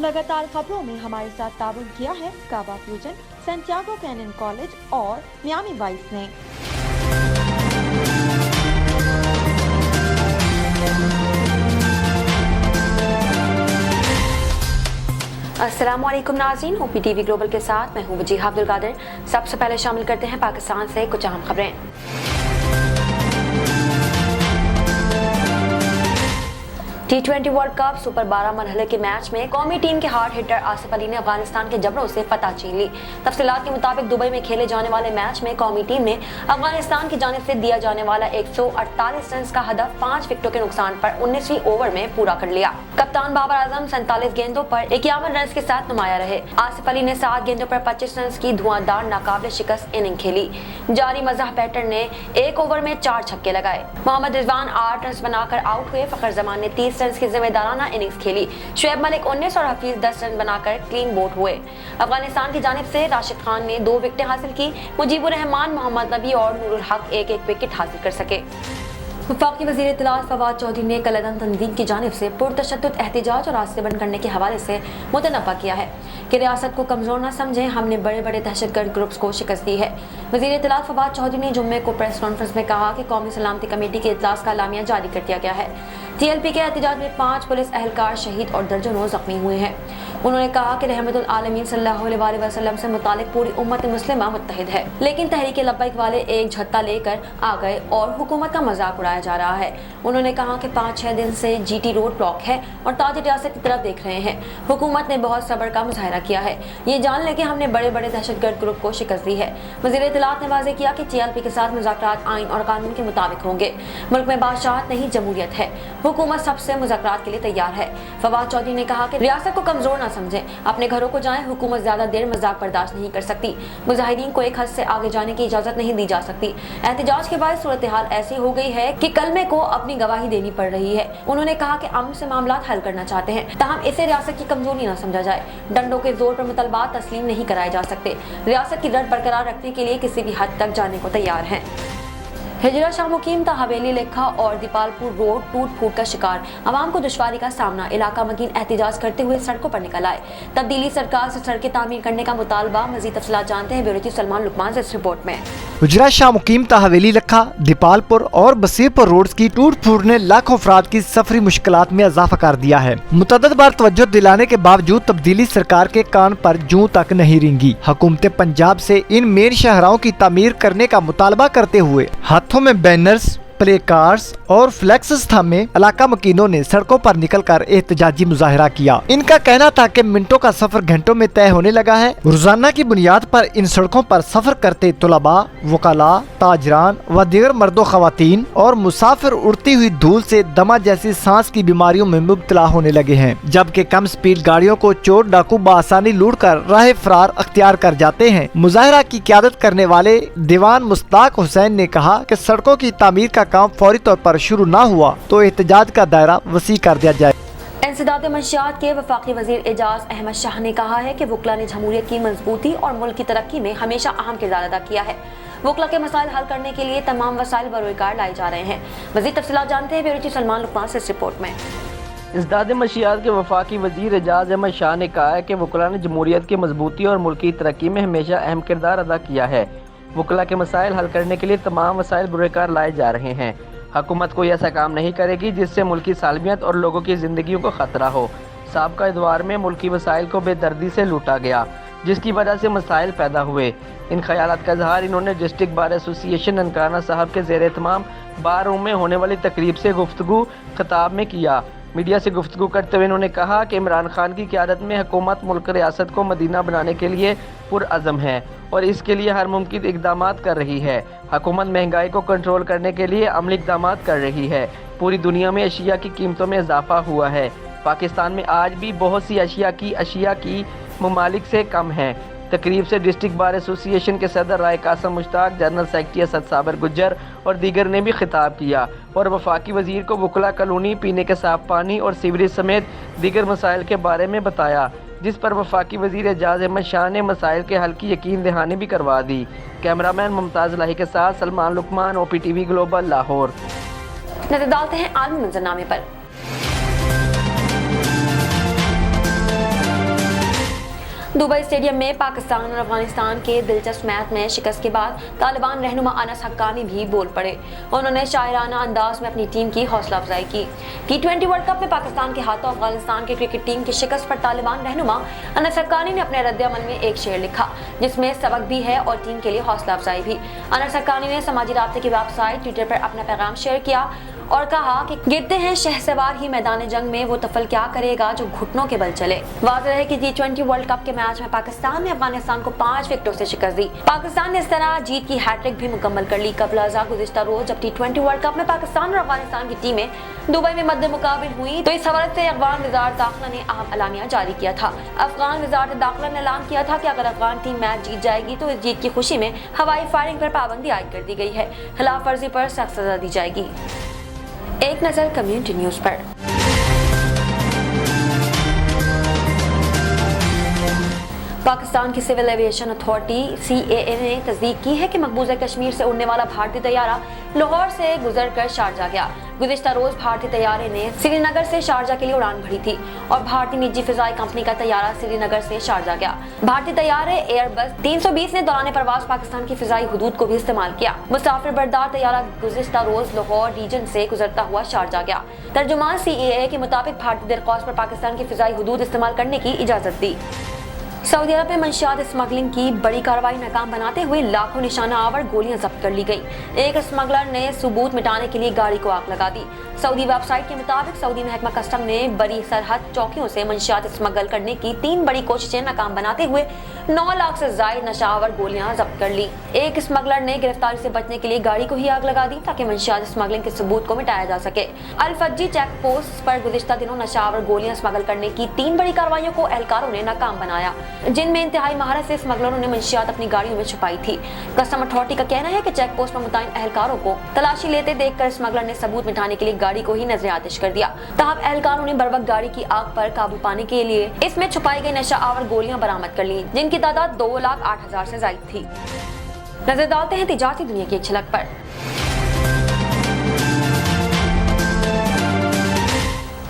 लगातार खबरों में हमारे साथ ताबन किया है काबा फ्यूजन, सैंटियागो कैनन कॉलेज और मियामी वाइस ने। अस्सलामुअलैकुम नाज़रीन, OPTV ग्लोबल के साथ मैं हूँ वजीहा अब्दुल कादिर। सबसे पहले शामिल करते हैं पाकिस्तान से कुछ अहम खबरें। T20 वर्ल्ड कप सुपर 12 मरहले के मैच में कौमी टीम के हार्ड हिटर आसिफ अली ने अफगानिस्तान के जबरों से फतह छीन ली। तफसीलात के मुताबिक दुबई में खेले जाने वाले मैच में कौमी टीम ने अफगानिस्तान की जानिब से दिया जाने वाला 148 रन का हदफ 5 विकेटों के नुकसान पर 19वीं ओवर में पूरा कर लिया। कप्तान बाबर आजम 47 गेंदों पर 51 रन के साथ नुमाया रहे। आसिफ अली ने 7 गेंदों पर 25 रन की धुआंधार नाकाबिले शिकस्त इनिंग खेली। जारी मज़ाह पैटर्न ने 1 ओवर में 4 छक्के लगाए। मोहम्मद रिजवान 8 रन बनाकर आउट हुए। फखर जमान ने 30 रन की जिम्मेदाराना इनिंग्स खेली। शुएब मलिक 19 और हफीज 10 रन बनाकर क्लीन बोल्ड हुए। अफगानिस्तान की जानिब से राशिद खान ने 2 विकेटें हासिल की। मुजीबुर रहमान, मोहम्मद नबी और नूरुल हक एक विकेट हासिल कर सके। वफाकी वज़ीर इत्तलात फवाद चौधरी ने कलअदम तंजीम की जानिब से पुरतशद्दुद एहतिजाज और रास्ते बंद करने के हवाले से मुतनब्बा किया है कि रियासत को कमज़ोर न समझें, हमने बड़े बड़े दहशतगर्द ग्रुप्स को शिकस्त दी है। वज़ीर इत्तलात फवाद चौधरी ने जुम्मे को प्रेस कॉन्फ्रेंस में कहा कि कौमी सलामती कमेटी के इजलास का एलामिया जारी कर दिया गया है। TLP के एहतिजाज में 5 पुलिस एहलकार शहीद और दर्जनों जख्मी हुए हैं। उन्होंने कहा कि रहमतुल आलमीन सल्लल्लाहु अलैहि वसल्लम से मुतालिक पूरी उम्मत मुस्लिमा मुत्तहिद है, लेकिन तहरीक लब्बैक वाले एक झत्ता लेकर आ गए और हुकूमत का मजाक उड़ाया जा रहा है। उन्होंने कहा कि 5-6 दिन से GT रोड ब्लॉक है और ताज रियासत की तरफ देख रहे हैं। हुकूमत ने बहुत सब्र का मुजाहिरा किया है। ये जान लें कि हमने बड़े बड़े दहशतगर्द ग्रुप को शिकस्त दी है। वज़ीर इत्तलात ने वाज़ेह किया कि TLP के साथ मुज़ाकरात आइन और कानून के मुताबिक होंगे। मुल्क में बादशाहत नहीं, जमहूरियत है। हुकूमत सबसे मुज़ाकरात के लिए तैयार है। फवाद चौधरी ने कहा कि रियासत को कमजोर न समझें, अपने घरों को जाएं। हुकूमत ज्यादा देर मजाक बर्दाश्त नहीं कर सकती। मुजाहिदीन को एक हद से आगे जाने की इजाजत नहीं दी जा सकती। एहतिजाज के बाद सूरत हाल ऐसी हो गई है कि कलमे को अपनी गवाही देनी पड़ रही है। उन्होंने कहा कि अमन से मामलात हल करना चाहते हैं, ताहम इसे रियासत की कमजोरी न समझा जाए। डंडों के जोर पर मुतलबात तस्लीम नहीं कराए जा सकते। रियासत की रट बरकरार रखने के लिए किसी भी हद तक जाने को तैयार हैं। हिजरा शाह मुकीम ता हवेली लेखा और दीपालपुर रोड टूट फूट का शिकार, आवाम को दुश्वारी का सामना। इलाका मकीन एहतिजाज करते हुए सड़कों पर निकल आए। तब्दीली सरकार से सड़कें तामीर करने का मुतालबा। मजीद तफसीलात जानते हैं ब्यूरो चीफ सलमान लुकमान से इस रिपोर्ट में। हिजरा शाह मुकीम ता हवेली लखा, दीपालपुर और बसीरपुर रोड की टूट फूट ने लाखों अफराद की सफरी मुश्किलात में इजाफा कर दिया है। मुतअद्दिद बार तवज्जो दिलाने के बावजूद तब्दीली सरकार के कान पर जूं तक नहीं रेंगी। हुकूमत पंजाब से इन मेन शाहराहों की तामीर करने का मुतालबा करते हुए हाथों में बैनर्स, प्ले कार्ड्स और फ्लैक्स थामे इलाका मकीनों ने सड़कों पर निकलकर एहतजाजी मुजाहिरा किया। इनका कहना था कि मिनटों का सफर घंटों में तय होने लगा है। रोजाना की बुनियाद पर इन सड़कों पर सफर करते तुलबा, वकला, ताजरान व दीगर मर्दों, खवातीन और मुसाफिर उड़ती हुई धूल से दमा जैसी सांस की बीमारियों में मुब्तला होने लगे हैं, जबकि कम स्पीड गाड़ियों को चोर डाकू बआसानी लूट कर राह फरार अख्तियार कर जाते हैं। मुजाहिरा की क़यादत करने वाले दीवान मुश्ताक हुसैन ने कहा कि सड़कों की तामीर का काम फौरी तौर पर शुरू ना हुआ तो एहतजाज का दायरा वसी कर दिया जाए। इंसदाद मंशियात के वफाकी वजीर एजाज अहमद शाह ने कहा है कि वकला ने जमहूरियत की मजबूती और मुल्क की तरक्की में हमेशा अहम किरदार अदा किया है। वकला के मसाइल हल करने के लिए तमाम वसाइल बरोकार लाए जा रहे हैं। मजीद तफसीलात जानते हैं ब्यूरो चीफ सलमान लुकमान से इस रिपोर्ट में। इंसदाद मंशियात के वफाकी वजीर एजाज अहमद शाह ने कहा है कि वकला ने जमहूरियत की मजबूती और मुल्क की तरक्की में हमेशा अहम किरदार अदा किया है। वकला के मसाइल हल करने के लिए तमाम वसाइल बरोकार लाए जा रहे हैं। हुकूमत कोई ऐसा काम नहीं करेगी जिससे मुल्क की सालमियत और लोगों की जिंदगियों को खतरा हो। साबका इदवार में मुल्की वसाइल को बेदर्दी से लूटा गया, जिसकी वजह से मसाइल पैदा हुए। इन ख्यालात का इजहार इन्होंने डिस्ट्रिक्ट बार एसोसिएशन ननकाना साहब के ज़ेर एहतमाम बार रूम में होने वाली तकरीब से गुफ्तगू खिताब में किया। मीडिया से गुफ्तगू करते हुए इन्होंने कहा कि इमरान खान की क़यादत में हुकूमत मुल्क रियासत को मदीना बनाने के लिए पुरअज़म है और इसके लिए हर मुमकिन इक़दामात कर रही है। हुकूमत महंगाई को कंट्रोल करने के लिए अमली इक़दामात कर रही है। पूरी दुनिया में अशिया की कीमतों में इजाफा हुआ है। पाकिस्तान में आज भी बहुत सी अशिया की ममालिक से कम है। तकरीब से डिस्ट्रिक्ट बार एसोसिएशन के सदर राय कासम मुश्ताक, जनरल सेक्रेटरी असद साबर गुज्जर और दीगर ने भी खिताब किया और वफाकी वजीर को वकला कॉलोनी, पीने के साफ पानी और सीवरेज समेत दीगर मसाइल के बारे में बताया, जिस पर वफाकी वजीर एजाज अहमद शाह ने मसाइल के हल की यकीन दहानी भी करवा दी। कैमरामैन मुमताज़ लाही के साथ सलमान लुकमान, OPTV ग्लोबल, लाहौर। नजर डालते हैं आलमी मंजरनामे पर। दुबई स्टेडियम में पाकिस्तान और अफगानिस्तान के दिलचस्प मैच में शिकस्त के बाद तालिबान रहनुमा अनस हक्कानी भी बोल पड़े। उन्होंने शायराना अंदाज में अपनी टीम की हौसला अफजाई की। T20 वर्ल्ड कप में पाकिस्तान के हाथों अफगानिस्तान की क्रिकेट टीम की शिकस्त पर तालिबान रहनुमा अनस हक्कानी ने अपने रद्द-ए-अमल में एक शेर लिखा, जिसमें सबक भी है और टीम के लिए हौसला अफजाई भी। अनस हक्कानी ने समाजी राब्ते की वेबसाइट ट्विटर पर अपना पैगाम शेयर किया और कहा कि गिरते हैं शहसवार ही मैदान जंग में वो तफल क्या करेगा जो घुटनों के बल चले। वाज़ेह है कि T20 वर्ल्ड कप के मैच में पाकिस्तान ने अफगानिस्तान को 5 विकेटों से शिकस्त दी। पाकिस्तान ने इस तरह जीत की हैट्रिक भी मुकम्मल कर ली। कबल अज़ा गुज़िश्ता रोज जब T20 वर्ल्ड कप में पाकिस्तान और अफगानिस्तान की टीमें दुबई में मद्दे मुकाबिल हुई तो इस हवाले से अफगान वज़ारत दाखिला ने अहम एलानिया जारी किया था। अफगान वज़ारत दाखिला ने ऐलान किया था कि अगर अफगान टीम मैच जीत जाएगी तो इस जीत की खुशी में हवाई फायरिंग पर पाबंदी आयद कर दी गई है। खिलाफ वर्जी पर सख्त सजा दी जाएगी। एक नजर कम्युनिटी न्यूज पर। पाकिस्तान की सिविल एविएशन अथॉरिटी CAA ने तस्दीक की है कि मकबूजा कश्मीर से उड़ने वाला भारतीय तैयारा लाहौर से गुजरकर शारजा गया। गुज़िश्ता रोज भारतीय तैयारे ने श्रीनगर से शारजा के लिए उड़ान भरी थी और भारतीय निजी फिजाई कंपनी का तैयारा श्रीनगर से शारजा गया। भारतीय तैयारे एयरबस 320 ने दौरान परवाज पाकिस्तान की फिजाई हुदूद को भी इस्तेमाल किया। मुसाफिर बरदार तैयारा गुज़िश्ता रोज लाहौर रीजन से गुजरता हुआ शारजा गया। तर्जुमान CAA के मुताबिक भारतीय दरख्वास्त पर पाकिस्तान की फिजाई हुदूद इस्तेमाल करने की इजाजत दी। सऊदी अरब में मंशियात स्मगलिंग की बड़ी कार्रवाई नाकाम बनाते हुए लाखों निशाना आवर गोलियां जब्त कर ली गई। एक स्मगलर ने सबूत मिटाने के लिए गाड़ी को आग लगा दी। सऊदी वेबसाइट के मुताबिक सऊदी महकमा कस्टम ने बड़ी सरहद चौकियों से मंशियात स्मगल करने की 3 बड़ी कोशिशें नाकाम बनाते हुए 9 लाख से ज्यादा नशावर गोलियां जब्त कर ली। एक स्मगलर ने गिरफ्तारी से बचने के लिए गाड़ी को ही आग लगा दी ताकि मंशियात स्मगलिंग के सबूत को मिटाया जा सके। अल-फज्जी चेक पोस्ट पर गुज़िश्ता दिनों नशावर गोलियां स्मगल करने की 3 बड़ी कार्रवाइयों को एहलकारों ने नाकाम बनाया, जिनमें इंतहाई महारत से स्मगलरों ने मंशियात अपनी गाड़ियों में छुपाई थी। कस्टम अथॉरिटी का कहना है कि चेक पोस्ट पर मुतयन एहलकारों को तलाशी लेते देखकर स्मगलर ने सबूत मिटाने के लिए गाड़ी को ही नजर आतिश कर दिया। तब एहलकारों ने बरवक्त गाड़ी की आग पर काबू पाने के लिए इसमें छुपाई गई नशा आवर गोलियां बरामद कर ली, जिनकी तादाद 2,08,000 से ज्यादा थी। नजर डालते हैं तिजारती दुनिया की एक झलक पर।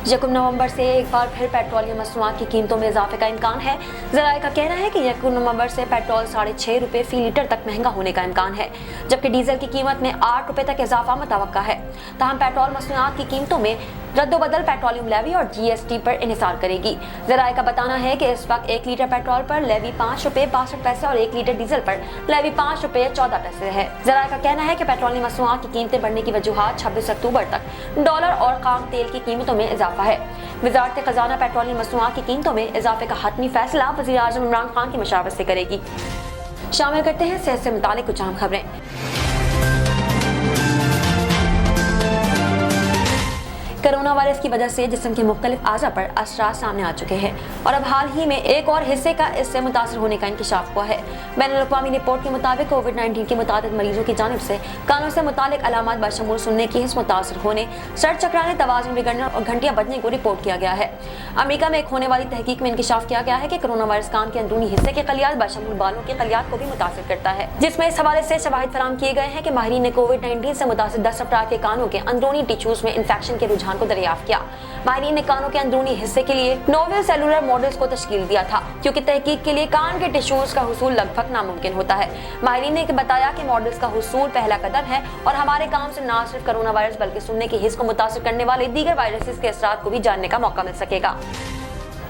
यकम नवंबर से एक बार फिर पेट्रोलियम मसनूआत की कीमतों में इजाफे का इम्कान है। ज़राए का कहना है कि यकम नवंबर से पेट्रोल 6.5 रुपये फी लीटर तक महंगा होने का इम्कान है, जबकि डीजल की कीमत में 8 रुपये तक इजाफा मुतवक्का है। ताहम पेट्रोल मसनूआत की कीमतों में रद्दोबदल पेट्रोलियम लेवी और GST पर इन्हिसार करेगी। ज़राए का बताना है कि इस वक्त 1 लीटर पेट्रोल पर लेवी 5 रुपये 62 पैसे और 1 लीटर डीजल पर लेवी 5 रुपये 14 पैसे है। ज़राए का कहना है कि पेट्रोलियम मसनूआत की कीमतें बढ़ने की वजूहात 26 अक्टूबर तक डॉलर और खाम तेल की कीमतों में इजाफा है। वज़ारत खजाना पेट्रोलियम मसनूआत की कीमतों में इजाफे का हतमी फैसला वज़ीर आज़म इमरान खान की मशावरत से करेगी। शामिल करते हैं सेहत से मुतालिक कुछ अहम खबरें। कोरोना वायरस की वजह से जिस्म के मुख्तलिफ आज़ा पर असरात सामने आ चुके हैं और अब हाल ही में एक और हिस्से का इससे मुतासर होने का इंकशाफ हुआ है। बैनुल-अक़वामी रिपोर्ट के मुताबिक कोविड-19 के मुताबिक मरीजों की जानिब से कानों से मुतालिक अलामात बशमूल सुनने की हिस्स मुतासर होने, सर चकराने, तवाज़ुन बिगड़ने और घंटियां बजने को रिपोर्ट किया गया है। अमेरिका में एक होने वाली तहकीक में इंकशाफ किया गया है कि कोरोना वायरस कान के अंदरूनी हिस्से के खलियात बशमूल बालों के खलियात को भी मुतासर करता है, जिसमें इस हवाले से शवाहिद फराहम किए गए हैं कि माहिरीन ने कोविड-19 से मुतासर 10 अफराद के कानों के अंदरूनी टिश्यूज में इन्फेक्शन के रुझान को दरियाफ्त किया। माहिरीन ने कानों के अंदरूनी हिस्से के लिए नोवेल सेलुलर मॉडल्स को तश्कील दिया था, क्योंकि तहकीक के लिए कान के टिश्यूज का हुसूल लगभग नामुमकिन होता है। माहिरीन ने बताया कि मॉडल्स का हुसूल पहला कदम है और हमारे काम से न सिर्फ कोरोना वायरस बल्कि सुनने की हिस्स को मुतासर करने वाले दीगर वायरसेस के असरात को भी जानने का मौका मिल सकेगा।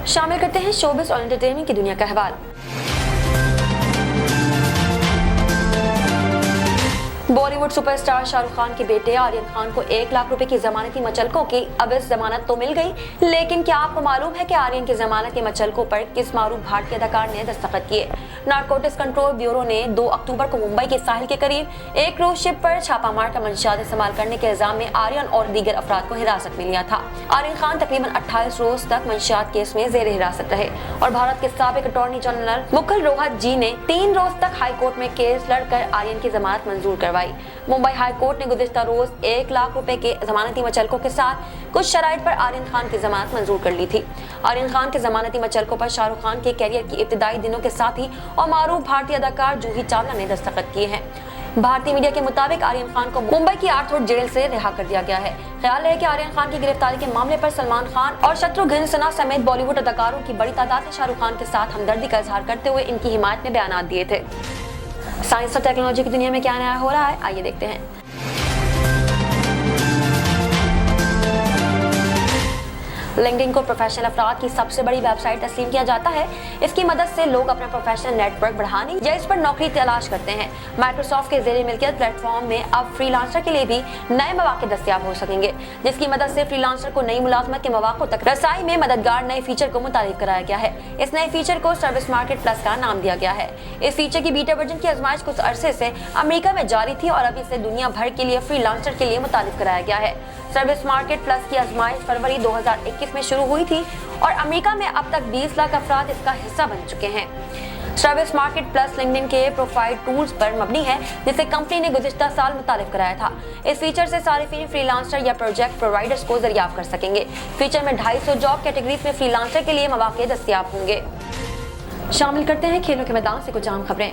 शामिल करते हैं शोबिज़ और एंटरटेनमेंट की दुनिया का अहवाल। बॉलीवुड सुपरस्टार शाहरुख खान के बेटे आर्यन खान को 1 लाख रुपए की जमानती मचलकों की अवैध जमानत तो मिल गई, लेकिन क्या आपको मालूम है कि आर्यन की जमानत के मचलकों पर किस मारूफ भारतीय अदाकार ने दस्तखत किए? नारकोटिक्स कंट्रोल ब्यूरो ने 2 अक्टूबर को मुंबई के साहिल के करीब एक क्रूज शिप पर छापा मार कर मंशियात इस्तेमाल करने के इल्जाम में आर्यन और दीगर अफराद को हिरासत में लिया था। आर्यन खान तकरीबन 28 रोज तक मंशियात केस में जेर हिरासत रहे और भारत के साबिक अटॉर्नी जनरल मुकुल रोहत जी ने 3 रोज तक हाई कोर्ट में केस लड़कर आर्यन की जमानत मंजूर करवाई। मुंबई हाई कोर्ट ने गुज़िश्ता रोज 1 लाख रुपए के जमानती मचलकों के साथ कुछ शराइत पर आर्यन खान की जमानत मंजूर कर ली थी। आर्यन खान के जमानती मचलकों पर शाहरुख खान के कैरियर की इब्तिदाई दिनों के साथ ही और मारूफ भारतीय अदाकार जूही चावला ने दस्तखत किए हैं। भारतीय मीडिया के मुताबिक आर्यन खान को मुंबई की आर्थरोड जेल से रिहा कर दिया गया है। ख्याल है कि आर्यन खान की गिरफ्तारी के मामले पर सलमान खान और शत्रुघ्न सिन्हा समेत बॉलीवुड अदाकारों की बड़ी तादाद ने शाहरुख खान के साथ हमदर्दी का इजहार करते हुए इनकी हिमायत में बयान दिए थे। साइंस और टेक्नोलॉजी की दुनिया में क्या नया हो रहा है, आइए देखते हैं। लिंक्डइन को प्रोफेशनल अफराद की सबसे बड़ी वेबसाइट तस्लीम किया जाता है। इसकी मदद से लोग अपना प्रोफेशनल नेटवर्क बढ़ाने या इस पर नौकरी तलाश करते हैं। माइक्रोसॉफ्ट के ज़ेरे मिल्कियत प्लेटफॉर्म में अब फ्रीलांसर के लिए भी नए मौके दस्तयाब हो सकेंगे, जिसकी मदद से फ्रीलांसर को नई मुलाजमत के मौकों तक रसाई में मददगार नए फीचर को मुतारिफ कराया गया है। इस नए फीचर को सर्विस मार्केट प्लस का नाम दिया गया है। इस फीचर की बीटा वर्जन की आजमाइश कुछ अरसे से अमेरिका में जारी थी और अब इसे दुनिया भर के लिए फ्रीलांसर के लिए मुतारिफ कराया गया है। सर्विस मार्केट प्लस की आजमाइश फरवरी 2021 में शुरू हुई थी और अमेरिका में अब तक 20 लाख अफराद इसका हिस्सा बन चुके हैं। सर्विस मार्केट प्लस लिंक्डइन के प्रोफाइल टूल्स पर मबनी है, जिसे कंपनी ने गुज़िश्ता साल मुतारिफ कराया था। इस फीचर से सारिफिन फ्रीलांसर या प्रोजेक्ट प्रोवाइडर्स को दरियाफ्त कर सकेंगे। फीचर में 250 जॉब कैटेगरीज में फ्रीलांसर के लिए मौके दस्तयाब होंगे। शामिल करते हैं खेलों के मैदान से कुछ अहम खबरें।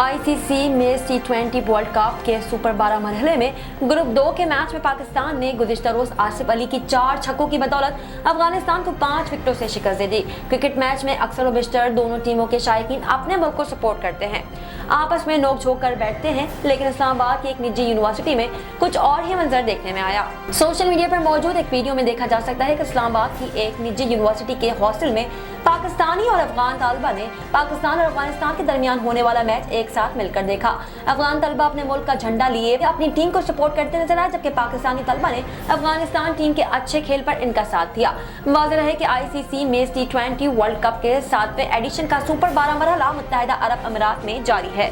आईसीसी मेंस टी20 वर्ल्ड कप के सुपर 12 मरहले में ग्रुप 2 के मैच में पाकिस्तान ने गुज़िश्ता रोज आसिफ अली की 4 छक्कों की बदौलत अफगानिस्तान को 5 विकेटों से शिकस्त दे दी। क्रिकेट मैच में अक्सर व बेशतर दोनों टीमों के शायकीन अपने मुल्क को सपोर्ट करते हैं, आपस में नोक झोंक कर बैठते हैं, लेकिन इस्लामाबाद की एक निजी यूनिवर्सिटी में कुछ और ही मंजर देखने में आया। सोशल मीडिया पर मौजूद एक वीडियो में देखा जा सकता है कि इस्लामाबाद की एक निजी यूनिवर्सिटी के हॉस्टल में पाकिस्तानी और अफगान तलबा ने पाकिस्तान और अफगानिस्तान के दरमियान होने वाला मैच एक साथ मिलकर देखा। अफगान तलबा अपने मुल्क का झंडा लिए अपनी टीम को सपोर्ट करते नजर आए, जबकि पाकिस्तानी तलबा ने अफगानिस्तान टीम के अच्छे खेल पर इनका साथ दिया। वाज़ेह रहे कि आईसीसी मेंस टी20 वर्ल्ड कप के 7वें एडिशन का सुपर 12 मरहला मुत्तहिदा अरब अमीरात में जारी है।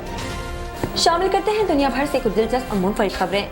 शामिल करते हैं दुनिया भर से कुछ दिलचस्प और मुनफरिद खबरें।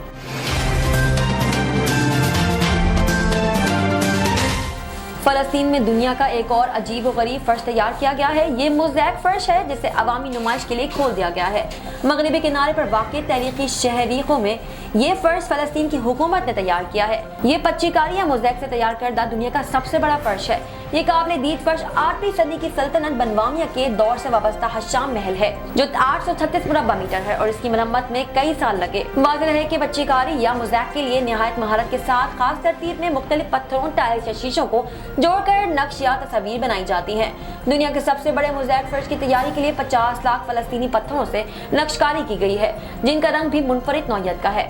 फलस्तीन में दुनिया का एक और अजीब व गरीब फर्श तैयार किया गया है। ये मोज़ैक फर्श है जिसे अवामी नुमाइश के लिए खोल दिया गया है। मगरिबी किनारे पर वाक़ई तारीखी शहरीकों में ये फर्श फलस्तीन की हुकूमत ने तैयार किया है। ये पच्चीकारी या मोज़ैक से तैयार करदा दुनिया का सबसे बड़ा फर्श है। ये काबिल दीद फर्श 8वीं सदी की सल्तनत बनवामिया के दौर से वाबस्ता हशाम महल है, जो 836 मुरब्बा मीटर है और इसकी मरम्मत में कई साल लगे। वाज़ेह रहे कि पच्चीकारी या मोज़ैक के लिए निहायत महारत के साथ खास तरतीब में मुख्तलिफ पत्थरों, टाइल्स या शीशों को जोड़कर नक्श या तस्वीर बनाई जाती है। दुनिया के सबसे बड़े मोज़ैक फर्श की तैयारी के लिए 50 लाख फलस्तीनी पत्थरों से नक्शकारी की गई है, जिनका रंग भी मुनफरिद नौइयत का है।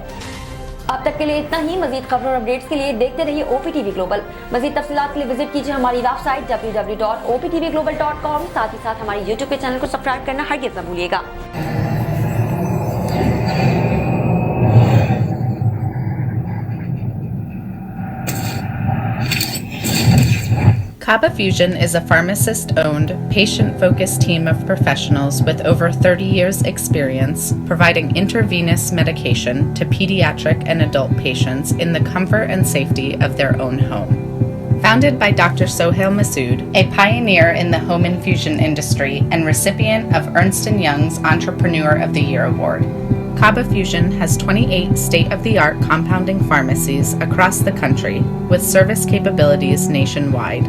अब तक के लिए इतना ही। मजीद खबरों और अपडेट्स के लिए देखते रहिए OPTV ग्लोबल। मजीद तफसीलात के लिए विजिट कीजिए हमारी वेबसाइट www.optvglobal.com। साथ ही साथ हमारे YouTube के चैनल को सब्सक्राइब करना हरगिज़ न भूलिएगा। Kaba Fusion is a pharmacist-owned, patient-focused team of professionals with over 30 years' experience providing intravenous medication to pediatric and adult patients in the comfort and safety of their own home. Founded by Dr. Sohail Masood, a pioneer in the home infusion industry and recipient of Ernst & Young's Entrepreneur of the Year Award, Kaba Fusion has 28 state-of-the-art compounding pharmacies across the country with service capabilities nationwide.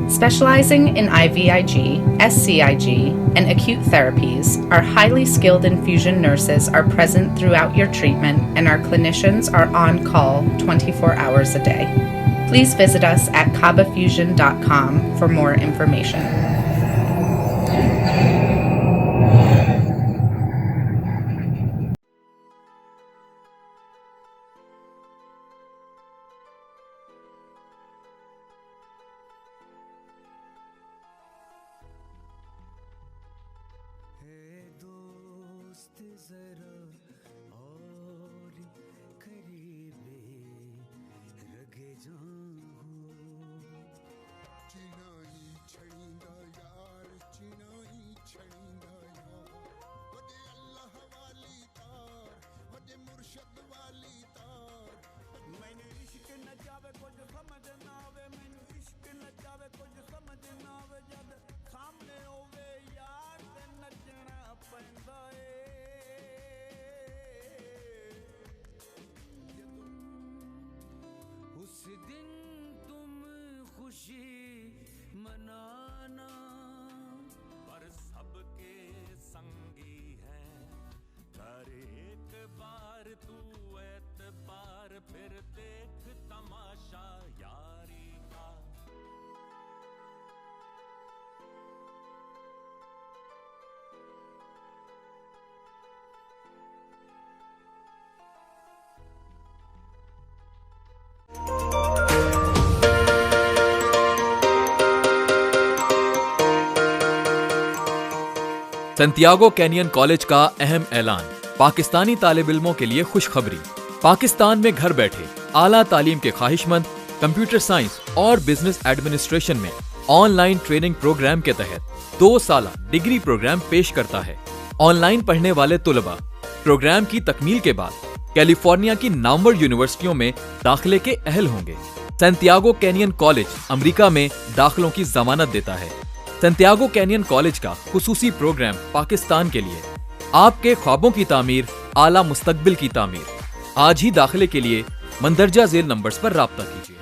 Specializing in IVIG, SCIG, and acute therapies, our highly skilled infusion nurses are present throughout your treatment and our clinicians are on call 24 hours a day. Please visit us at kabafusion.com for more information. उस दिन फिर देख तमाशा यारी का। Santiago canyon college का अहम ऐलान, पाकिस्तानी तालिब इल्मों के लिए खुशखबरी। पाकिस्तान में घर बैठे आला तालीम के ख्वाहिशमंद कंप्यूटर साइंस और बिजनेस एडमिनिस्ट्रेशन में ऑनलाइन ट्रेनिंग प्रोग्राम के तहत 2 साला डिग्री प्रोग्राम पेश करता है। ऑनलाइन पढ़ने वाले तुलबा प्रोग्राम की तकमील के बाद कैलिफोर्निया की नामवर यूनिवर्सिटियों में दाखिले के अहल होंगे। सैंटियागो कैनियन कॉलेज अमेरिका में दाखिलों की जमानत देता है। सैंटियागो कैनियन कॉलेज का खुसूसी प्रोग्राम पाकिस्तान के लिए, आपके ख्वाबों की तामीर, आला मुस्तकबिल की तामीर। आज ही दाखिले के लिए मंदरजा झेल नंबर्स पर राब्ता कीजिए।